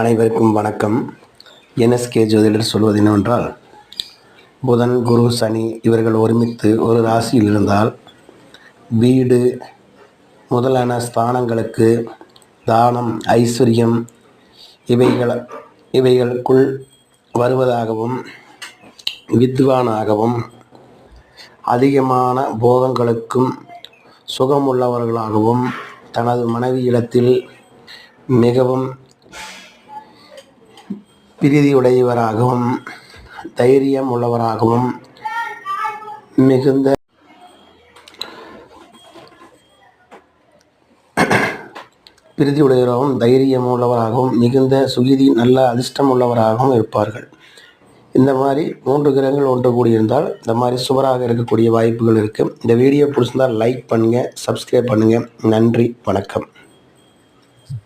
அனைவருக்கும் வணக்கம். NSK ஜோதிடர் சொல்வது என்னவென்றால், புதன், குரு, சனி இவர்கள் ஒருமித்து ஒரு ராசியில் இருந்தால் வீடு முதலான ஸ்தானங்களுக்கு தானம், ஐஸ்வர்யம் இவைகளுக்குள் வருவதாகவும், வித்வானாகவும், அதிகமான போகங்களுக்கும் சுகமுள்ளவர்களாகவும், தனது மனைவியிடத்தில் மிகவும் பிரீதியுடையவராகவும், தைரியம் உள்ளவராகவும், மிகுந்த தைரியம் உள்ளவராகவும், மிகுந்த சுகிதி, நல்ல அதிர்ஷ்டம் உள்ளவராகவும் இருப்பார்கள். இந்த மாதிரி 3 கிரகங்கள் ஒன்று கூடியிருந்தால் இந்த மாதிரி சுவராக இருக்கக்கூடிய வாய்ப்புகள் இருக்குது. இந்த வீடியோ பிடிச்சிருந்தால் லைக் பண்ணுங்கள், சப்ஸ்கிரைப் பண்ணுங்கள். நன்றி, வணக்கம்.